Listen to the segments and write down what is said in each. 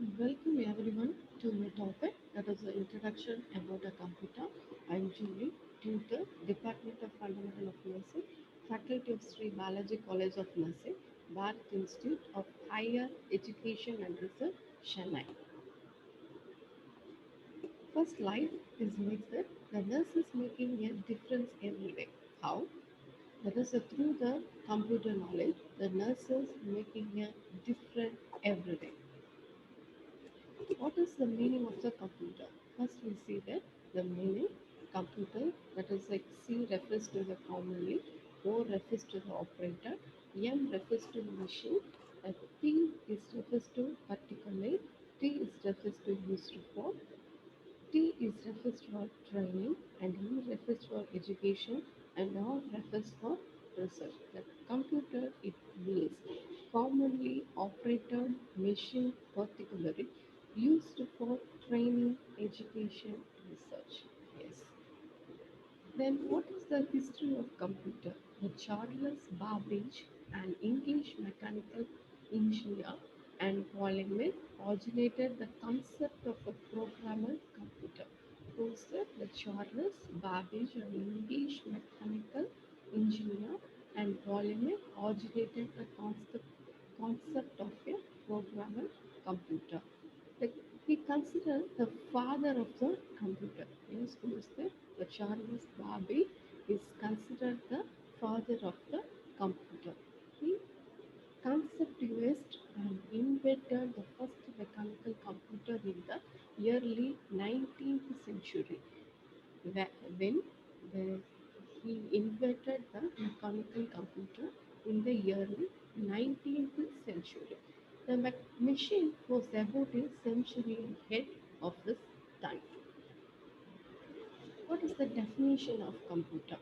Welcome everyone to my topic that is the introduction about a computer. I'm Julie, tutor, Department of Fundamental of Nursing, Faculty of Sri Balaji College of Nursing, Bharat Institute of Higher Education and Research, Chennai. First slide is makes that the nurse is making a difference every day. How? That is through the computer knowledge, the nurse is making a difference every day. What is the meaning of the computer? First, we see that the meaning computer, that is like C refers to the commonly, O refers to the operator, M refers to the machine, P is refers to particularly, T is refers to used for, T is refers for training, and E refers for education, and R refers for research. The computer it means commonly operated machine, particularly used for training, education, research. Yes. Then what is the history of computer? The Charles Babbage, an English mechanical engineer and polymath, originated the concept of a programmable computer. Who said the Charles Babbage, an English mechanical engineer and polymath, originated the concept of a programmable computer. Like he considered the father of the computer. Yes, who is the Charles Babbage is considered the father of the computer. He conceptualized and invented the first mechanical computer in the early 19th century. When the, he invented the mechanical computer in the early 19th century. The machine was about a century ahead of his time. What is the definition of computer?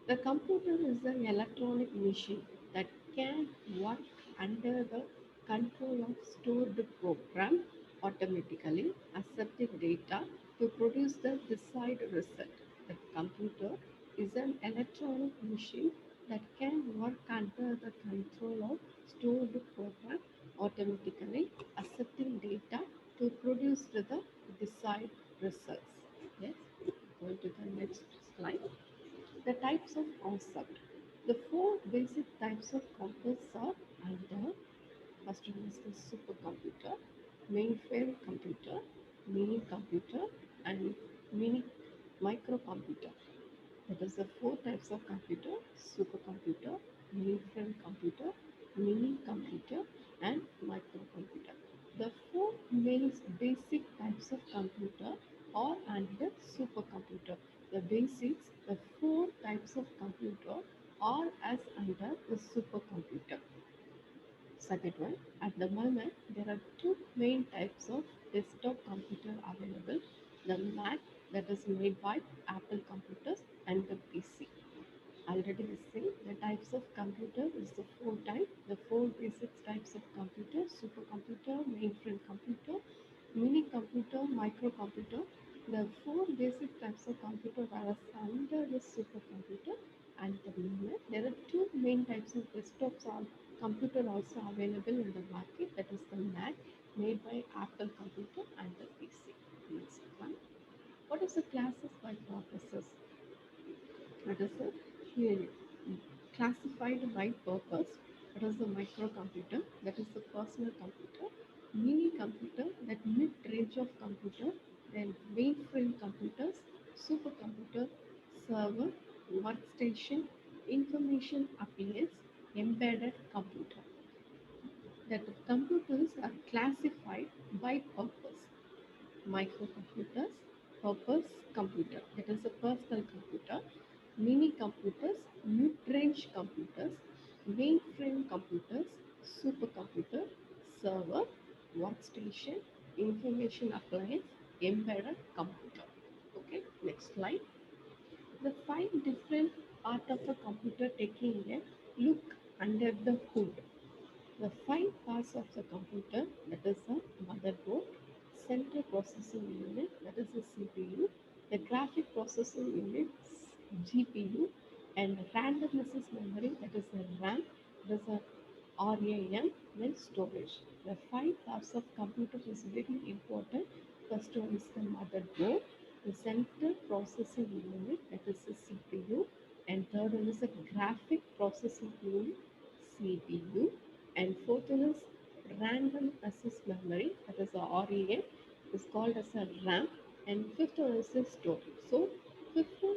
The computer is an electronic machine that can work under the control of stored program automatically accepting data to produce the desired result. The computer is an electronic machine that can work under the control of stored program automatically accepting data to produce the desired results. Yes. Going to the next slide. The types of concept. The four basic types of computers are under first one is the supercomputer, mainframe computer, mini computer, and mini microcomputer. That is the four types of computer: supercomputer, mainframe computer, mini computer, and microcomputer. The four main basic types of computer are under supercomputer. The basics, the four types of computer are as under the supercomputer. Second one, at the moment, there are two main types of desktop computer available. The Mac that is made by Apple computers and the PC. Already we see the types of computer is the four types, the four basic types of computer, supercomputer, mainframe computer, mini computer, microcomputer. The four basic types of computer are under the supercomputer and the moment there are two main types of desktops or computer also available in the market that is the Mac made by Apple computer and the PC. Next one. What is the classes by processors? That is a here classified by purpose. That is the microcomputer. That is the personal computer. Mini computer. That mid-range of computer. Then mainframe computers, supercomputer, server, workstation, information appliance, embedded computer. That computers are classified by purpose. Microcomputers, purpose computer, that is a personal computer, mini computers, mid-range computers, mainframe computers, supercomputer, server, workstation, information appliance, embedded computer. Okay, next slide. The five different part of a computer taking a look under the hood. The five parts of the computer, that is a motherboard, central processing unit, that is the CPU, the graphic processing unit, GPU, and random access memory, that is the RAM, that is a RAM, then storage. The five parts of computer is very important. First one is the motherboard, the central processing unit, that is the CPU, and third one is the graphic processing unit, CPU, and fourth one is random access memory, that is the RAM, is called as a RAM, and fifth one is the storage. So, fifth one,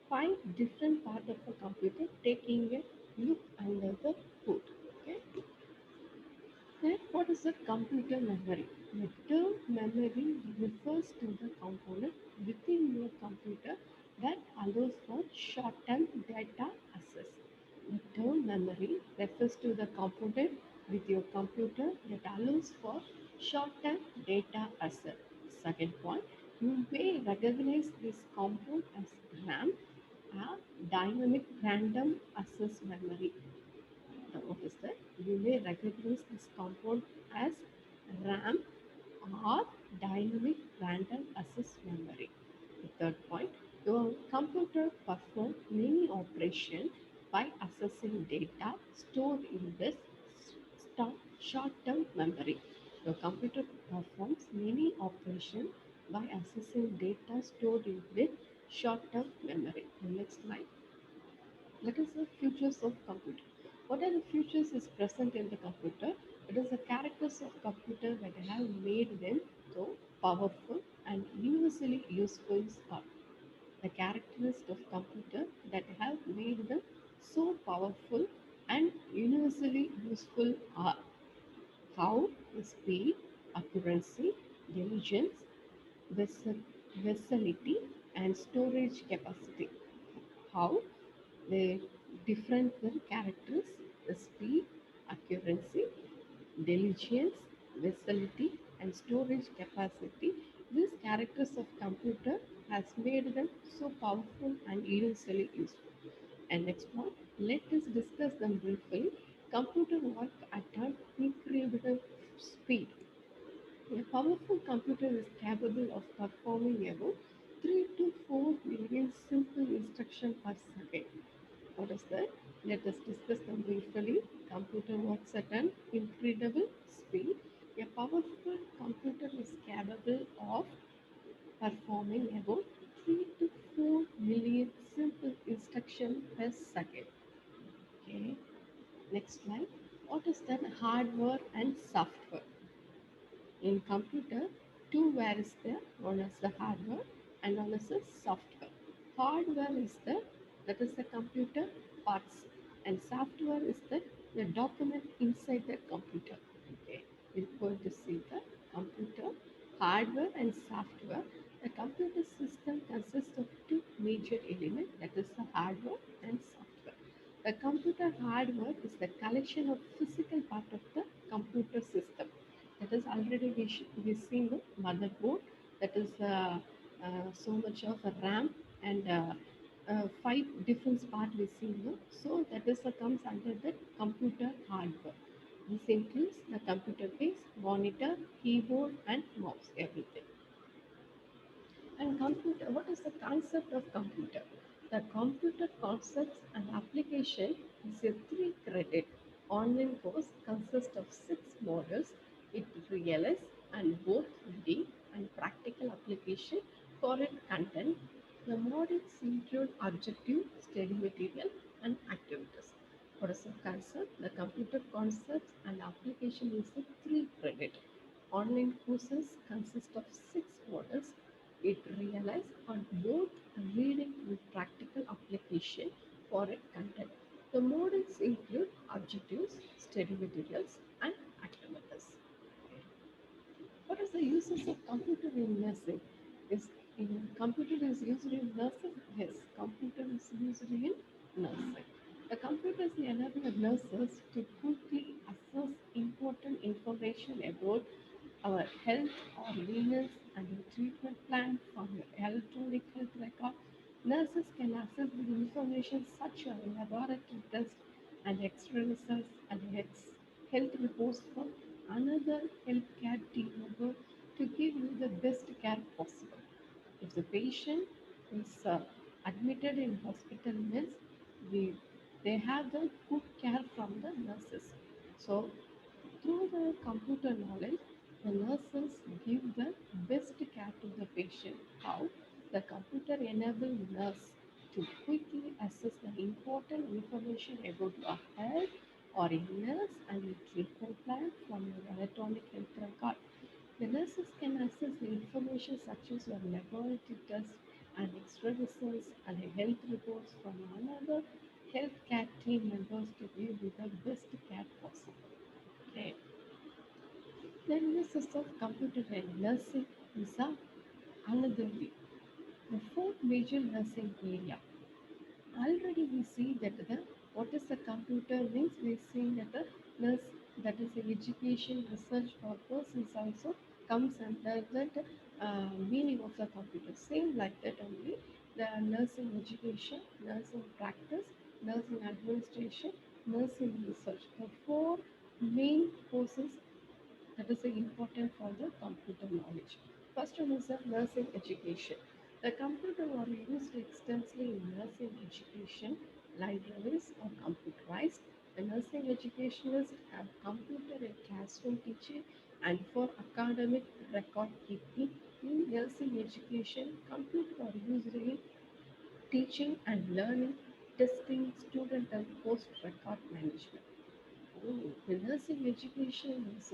five different part of a computer taking a look under the hood. Okay. Then what is a computer memory? The term memory refers to the component within your computer that allows for short-term data access. The term memory refers to the component with your computer that allows for short-term data access. Second point, you may recognize this component as RAM, a dynamic random access memory. What is that? You may recognize this compound as RAM or dynamic random access memory. The third point, your computer performs many operations by accessing data stored in this short-term memory. Your computer performs many operations by accessing data stored in this short-term memory. The next slide. What is the features of computer? What are the features is present in the computer? It is the characters of computer that have made them so powerful and universally useful are. The characteristics of computer that have made them so powerful and universally useful are how the speed, accuracy, diligence, vessel, versatility, and storage capacity. How the different characters, the speed, accuracy, diligence, versatility, and storage capacity. These characters of computer has made them so powerful and universally useful. And next one, let us discuss them briefly. Computer work at an incredible speed. A powerful computer is capable of performing about 3 to 4 million simple instructions per second. What is that? Let us discuss them briefly. Computer works at an incredible speed. A powerful computer is capable of performing about 3 to 4 million simple instructions per second. Okay. Next slide. What is that? Hardware and software. In computer, two where is there, one is the hardware and one is the software. Hardware is that is the computer parts, and software is the document inside the computer. Okay, we're going to see the computer hardware and software. The computer system consists of two major elements, that is the hardware and software. The computer hardware is the collection of physical part of the computer system. That is already we seen the motherboard. That is so much of a RAM and five different part we seen. No? So that is comes under the computer hardware. This includes the computer base, monitor, keyboard, and mouse, everything. And computer, what is the concept of computer? The computer concepts and application is a three-credit online course consists of 6 modules. It realizes and both reading and practical application for its content. The modules include objective, study material, and activities. What is the concept? The computer concepts and application is a three-credit. Online courses consist of 6 modules. It relies on both reading and practical application for its content. The modules include objectives, study materials, and activities. What is the uses of computer in nursing? Is in computer is used in nursing? Yes, computer is used in nursing. The computers enable nurses to quickly access important information about our health or illness and a treatment plan from your electronic health record. Nurses can access the information such as laboratory tests and X-ray results and health reports from another healthcare team member to give you the best care possible. If the patient is admitted in hospital means we, they have the good care from the nurses. So Through the computer knowledge, the nurses give the best care to the patient. How? The computer enables nurse to quickly access the important information about your health or illness and a treatment plan from your electronic health record. The nurses can access the information such as your laboratory tests and X-ray results and health reports from another healthcare team members to give you the best care possible. Okay. The uses of computer and nursing is another way. The fourth major nursing area. Already we see that the what is the computer means we see that the nurse that is the education research purpose is also comes under that meaning of the computer. Same like that only the nursing education, nursing practice, nursing administration, nursing research. The four main courses that is important for the computer knowledge. First one is the nursing education. The computer are used extensively in nursing education. Libraries are computerized. The nursing educationists have computer and classroom teaching and for academic record keeping. In nursing education, computers are used in teaching and learning, testing, student and post record management. Oh, the nursing education is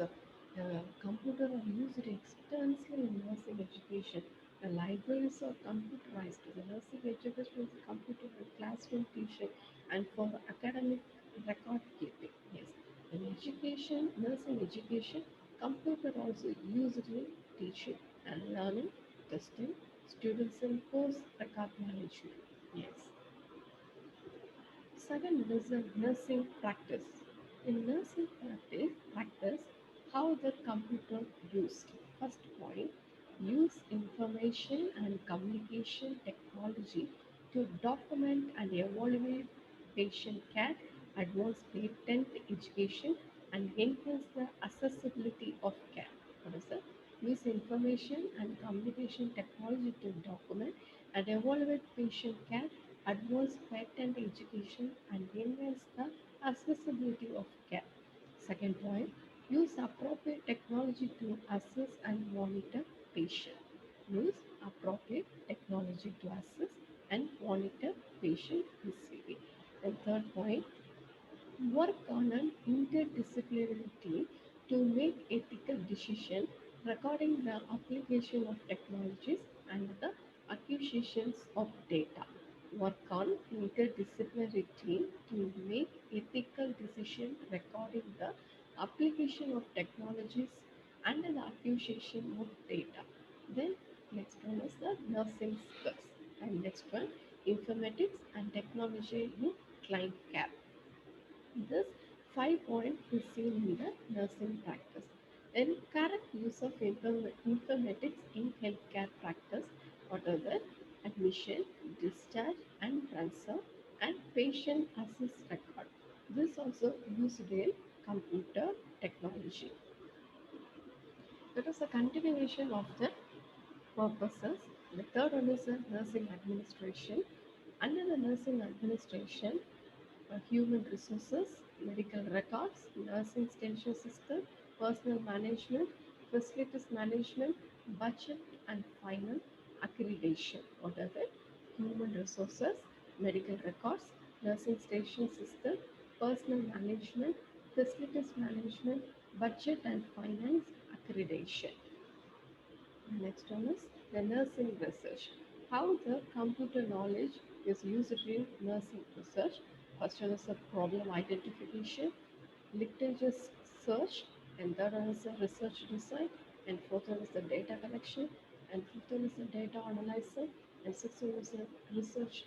computer are used extensively in nursing education. The libraries are computerized. The nursing education is computer and classroom teaching and for academic record keeping. Yes, in education, nursing education, computer also used in teaching and learning, testing, students and course record management. Yes. Second is the nursing practice. In nursing practice, how the computer used. First point, use information and communication technology to document and evaluate patient care, advance patent education, and enhance the accessibility of care. What is that? Use information and communication technology to document and evaluate patient care, advance patent education, and enhance the accessibility of care. Second point, use appropriate technology to assess and monitor patient. Use appropriate technology to assess and monitor patient history. And third point, work on an interdisciplinary team to make ethical decisions regarding the application of technologies and the acquisitions of data. Work on interdisciplinary team to make ethical decisions regarding the application of technologies and the acquisition of data. Then next one is the nursing skills. And next one, informatics and technology in client care. This 5 point is seen in the nursing practice. Then correct use of informatics in healthcare practice, what are the admission, discharge and transfer and patient access record. This also used in computer technology. That is a continuation of the purposes. The third one is the nursing administration. Under the nursing administration, human resources, medical records, nursing station system, personal management, facilities management, budget and final accreditation. What are they? Human resources, medical records, nursing station system, personal management, facilities management, budget and finance accreditation. Next one is the nursing research. How the computer knowledge is used in nursing research. First one is the problem identification, literature search, and third one is the research design, and fourth one is the data collection, and fifth one is the data analysis, and sixth one is the research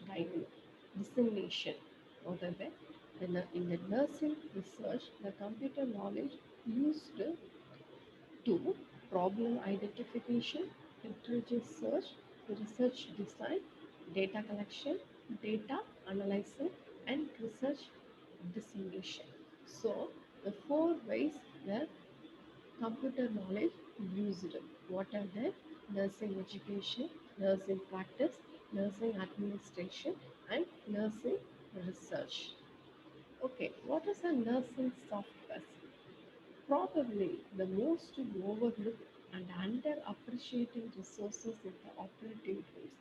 dissemination. What are they? In the nursing research, the computer knowledge used to problem identification, literature search, research design, data collection, data analysis, and research dissemination. So, the four ways the computer knowledge used. What are the nursing education, nursing practice, nursing administration, and nursing research. Okay, what is a nursing software? Probably the most overlooked and underappreciated resources in the operating rooms,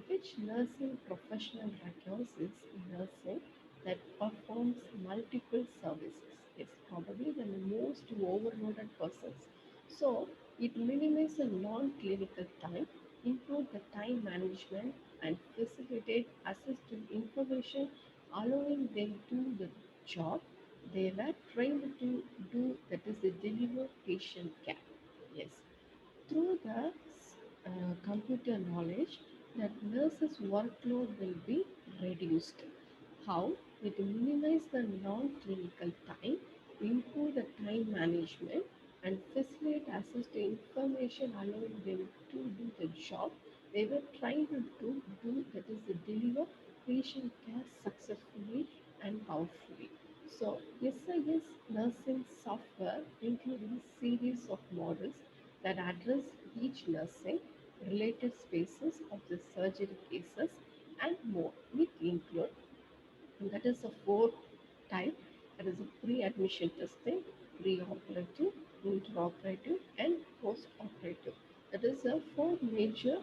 which nursing professional requires is nursing that performs multiple services. Is probably the most overloaded persons. So it minimizes the non-clinical time, improve the time management, and facilitate access to information, allowing them to do the job they were trained to do, that is, the deliver patient care. Yes, through the computer knowledge, that nurses' workload will be reduced. How? It minimizes the non-clinical time, improve the time management, and facilitate access to information, allowing them to do the job they were trying to do, that is, to deliver patient care successfully and powerfully. So, SIS nursing software including series of models that address each nursing related spaces of the surgery cases and more. It include, that is a four type, that is a pre-admission testing, pre-operative, intraoperative, and post-operative. That is a four major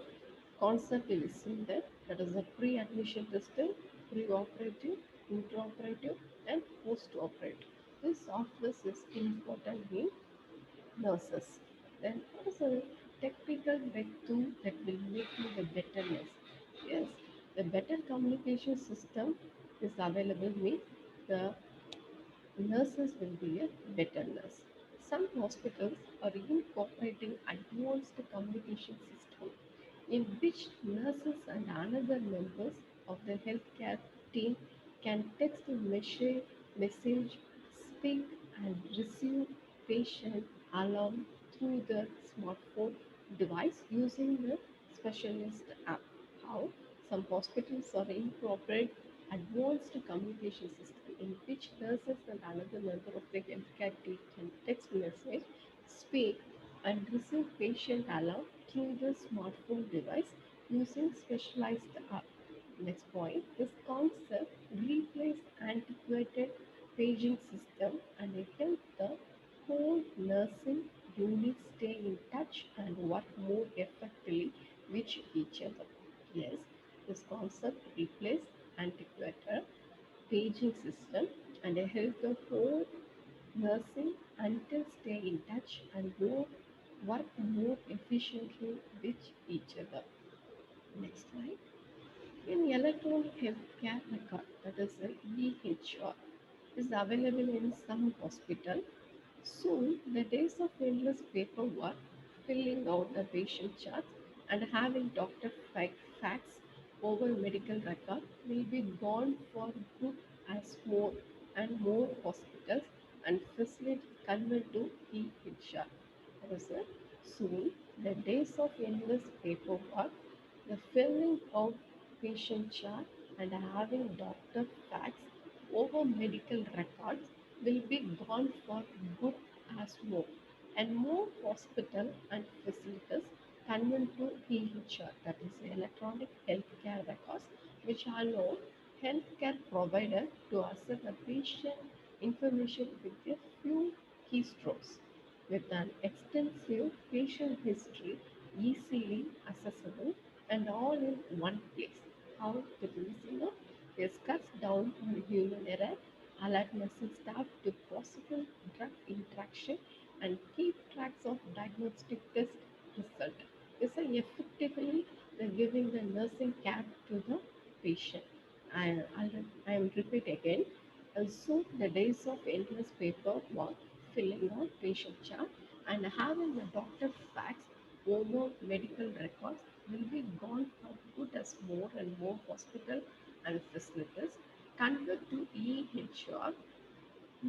concept is in there. That is a pre-admission testing, pre-operative, intraoperative, and post-operative. This software is important in nurses. Then what is a technical breakthrough that will make you the better nurse? Yes, the better communication system is available means the nurses will be a better nurse. Some hospitals are incorporating advanced communication system in which nurses and another members of the healthcare team can text message, speak and receive patient alarm through the smartphone device using the specialist app. How? Some hospitals are incorporate advanced communication system in which nurses and another member of the healthcare team can text message, speak and receive patient alarm through the smartphone device using specialized app. Next point, this concept replaces antiquated paging system and it helps the whole nursing unit stay in touch and work more effectively with each other. Yes, this concept replaces antiquated paging system and help the whole nursing until stay in touch and work more efficiently with each other. Next slide. In electronic healthcare record, that is a EHR, is available in some hospital. Soon, the days of endless paperwork, filling out the patient charts, and having doctor facts over medical record will be gone for good as more and more hospitals and facilities convert to EHR. That is it. Soon, the days of endless paperwork, the filling out patient chart, and having doctor facts over medical records will be gone for good as more. And more hospital and facilities convert to EHR, that is electronic healthcare records, which allow healthcare provider to access the patient information with a few keystrokes. With an extensive patient history easily accessible and all in one place. How to do this? This cuts down on human error, alert nursing staff to possible drug interaction, and keep tracks of diagnostic test result. This is effectively the giving the nursing care to the patient. I will repeat again. So the days of endless paperwork, filling out patient chart, and having the doctor facts over medical records will be gone for good as more and more hospital and facilities convert to EHR,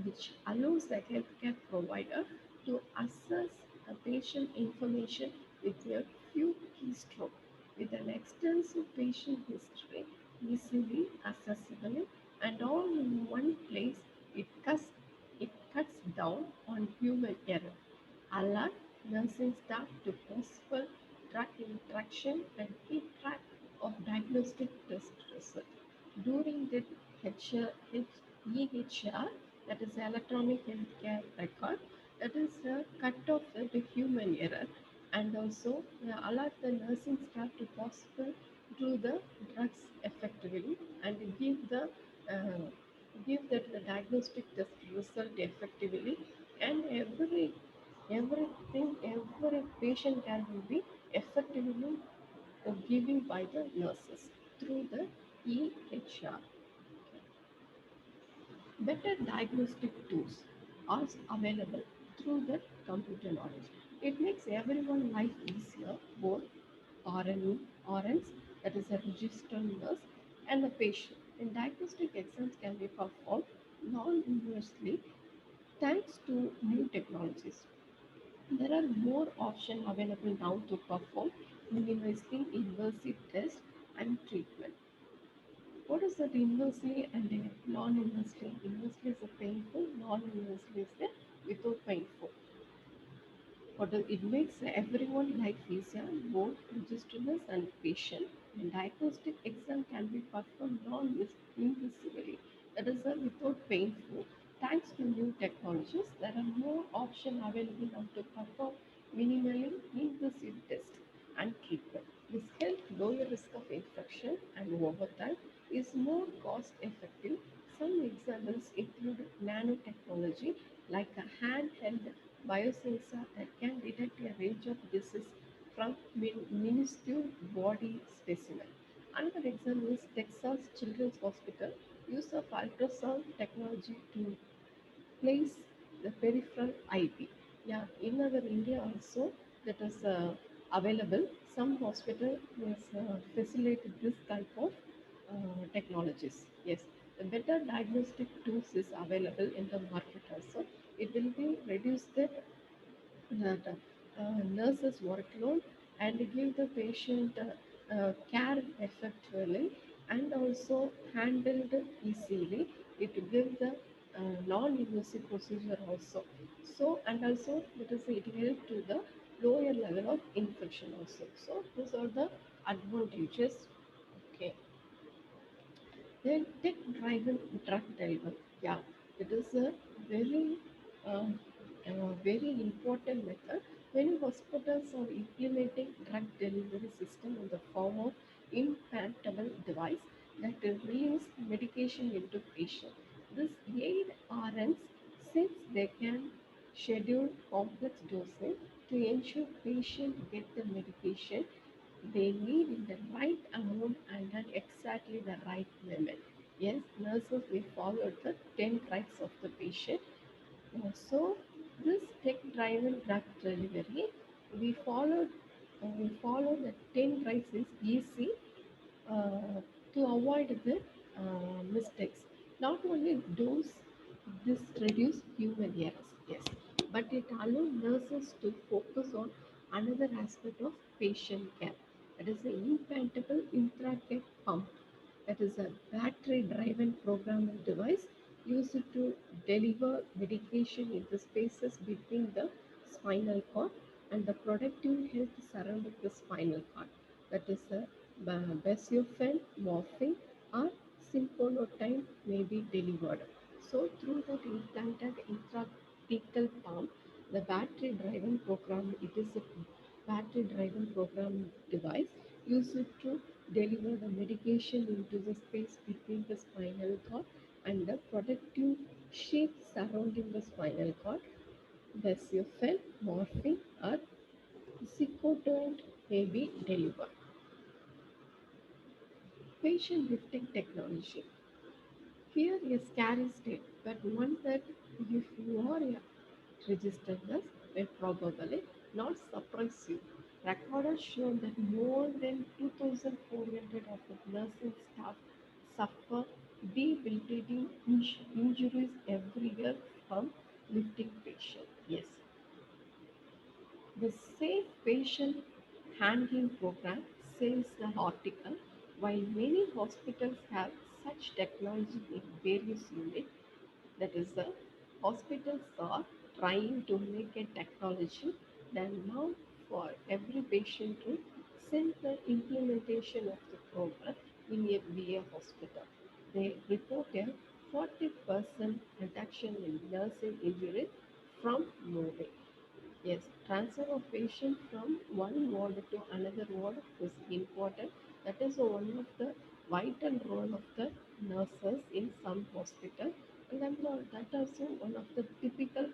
which allows the healthcare provider to access the patient information with a few keystrokes. With an extensive patient history easily accessible and all in one place, it cuts down on human error. Alert nursing staff to possible drug interaction and keep track of diagnostic test result. During the EHR, that is electronic healthcare record, That is cut off the human error and also allow the nursing staff to possible do the drugs effectively and uh, give that the diagnostic test result effectively and everything every patient care will be effectively given by the nurses through the EHR. Better diagnostic tools are available through the computer knowledge. It makes everyone life easier, both RNE, RNs, that is a registered nurse, and the patient. And diagnostic exams can be performed non-invasively thanks to new technologies. There are more options available now to perform minimally invasive tests and treatment. What is that inversely and non-inversely? Inversely is a painful, non-inversely is the without painful. It makes everyone life easier, both registrars and patient. And diagnostic exam can be performed non-invisively, that is without painful. Thanks to new technologies, there are more options available now to perform minimally invasive tests and treatment. This helps lower risk of infection and over time is more cost effective. Some examples include nanotechnology like a handheld biosensor that can detect a range of diseases from minuscule body specimen. Another example is Texas Children's Hospital use of ultrasound technology to place the peripheral IP. Yeah, in our India also that is available. Some hospital is facilitate this type of technologies. Yes, the better diagnostic tools is available in the market also. It will be reduce the nurses workload and give the patient care effectively and also handled easily. It gives the non-invasive procedure also. So and also it help to the lower level of infection also. So these are the advantages. Okay. Then tech-driven drug delivery. Yeah, it is a very, um, very important method. Many hospitals are implementing drug delivery system in the form of implantable device that release medication into patient. This aid RNs since they can schedule complex dosing to ensure patient get the medication they need in the right amount and at exactly the right moment. Yes, nurses will follow the 10 rights of the patient. So this tech-driven drug delivery, we follow the 10 rights is easy uh, to avoid the mistakes. Not only does this reduce human errors, yes, but it allows nurses to focus on another aspect of patient care. That is the implantable intracranial pump. That is a battery-driven programming device used to deliver medication in the spaces between the spinal cord and the productive health surrounding the spinal cord. That is a Besiofen, morphine, or Symphonotime may be delivered. So through that implanted intrathecal pump, the battery-driven program, it is a battery-driven program device used to deliver the medication into the space between the spinal cord and the protective sheath surrounding the spinal cord. Besiofen, morphine, or Zicodoint may be delivered. Patient lifting technology. Here a scary state, but one that if you are a registered nurse will probably not surprise you. Records show that more than 2,400 of the nursing staff suffer debilitating injuries every year from lifting patients. Yes, the Safe Patient Handling Program says the article, while many hospitals have such technology in various units, that is, the hospitals are trying to make a technology that now for every patient to simple implementation of the program in a VA hospital. They report a 40% reduction in nursing injuries from moving. Yes, transfer of patient from one ward to another ward is important. That is one of the vital role of the nurses in some hospital, and then that also one of the typical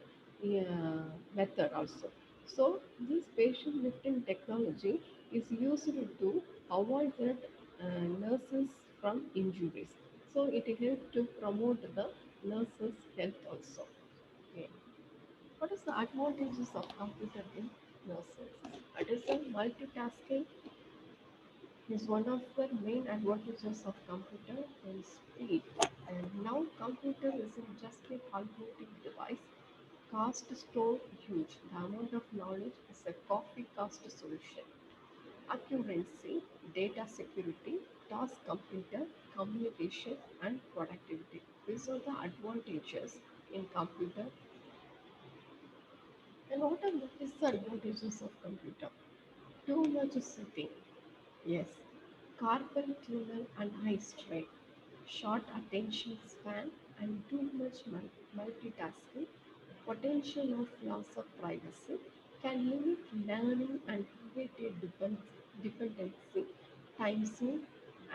method also. So this patient lifting technology is used to avoid that nurses from injuries. So it helps to promote the nurses' health also. Okay. What is the advantages of computer in nursing? It is a multitasking is one of the main advantages of computer in speed. And now computer isn't just a calculating device. Cost store huge. The amount of knowledge is a copy cost solution. Accuracy, data security, task computer, communication, and productivity. These are the advantages in computer. And what are the disadvantages of computer? Too much sitting. Yes. Carpal tunnel and eye strain. Short attention span and too much multitasking. Potential of loss of privacy can limit learning and create a dependency. Time sink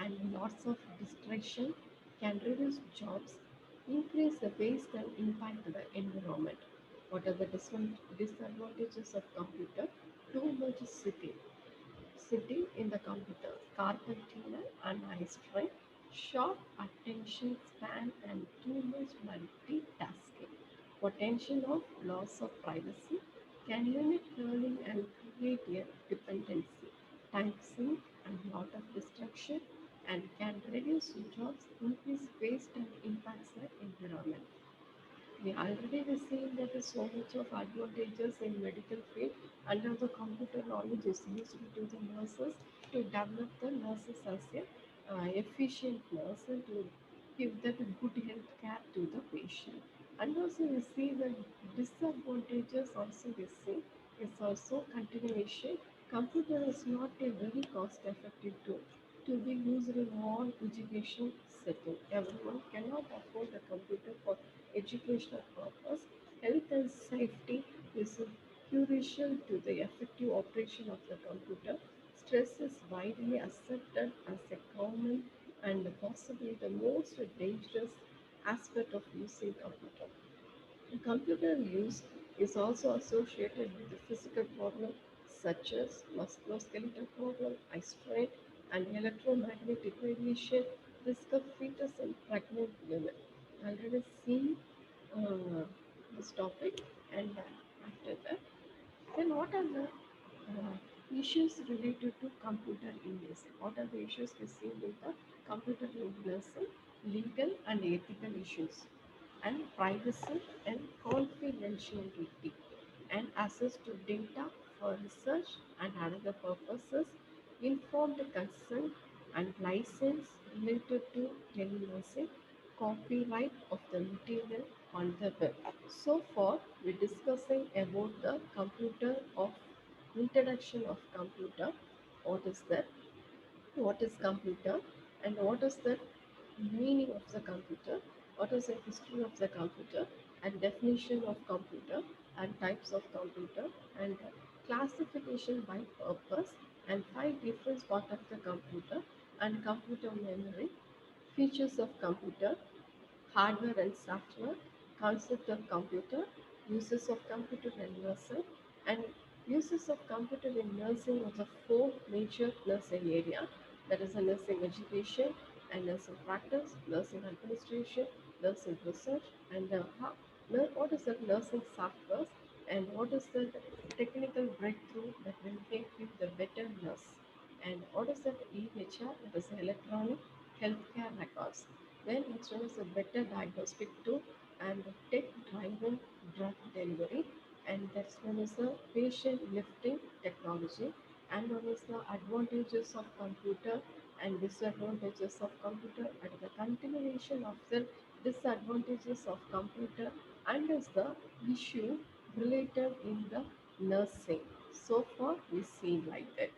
and lots of distraction can reduce jobs, increase the waste and impact the environment. What are the disadvantages of computer? Too much sitting in the computer, carpal tunnel and eye strain, short attention span and too much multitasking. Potential of loss of privacy can limit learning and create a dependency. Time sink and lot of distraction and can reduce jobs, increase waste and impacts the environment. We already received that is so much of advantages in medical field under the computer knowledge is used to the nurses to develop the nurses as a efficient nurse and to give that good health care to the patient. And also we see the disadvantages also we see is also continuation. Computer is not a very cost effective tool to be used in all education setting. Everyone cannot afford a computer for educational purpose. Health and safety is crucial to the effective operation of the computer. Stress is widely accepted as a common and possibly the most dangerous aspect of using computer. Computer use is also associated with the physical problems such as musculoskeletal problem, eye strain, and electromagnetic radiation, risk of fetus and pregnant women. Already seen this topic, and after that, then what are the issues related to computer in nursing? What are the issues we see with the computer in nursing? Legal and ethical issues and privacy and confidentiality and access to data for research and other purposes, informed consent and license related to telenursing, copyright of the material on the web. So far, we're discussing about the computer of introduction of computer. What is that? What is computer and what is the meaning of the computer, what is the history of the computer and definition of computer and types of computer and classification by purpose and five different parts of the computer and computer memory, features of computer, hardware and software, concept of computer, uses of computer in nursing, and uses of computer in nursing of the four major nursing area, that is a nursing education and nursing practice, nursing administration, nursing research, and what is the nursing software and what is the technical breakthrough that will make you the better nurse. And what is that EHR? That is electronic healthcare records. Then next one is a better diagnostic tool and tech-driven drug delivery. And next one is the patient lifting technology. And one is the advantages of computer and disadvantages of computer and the continuation of the disadvantages of computer and is the issue related in the nursing. So far we see like that.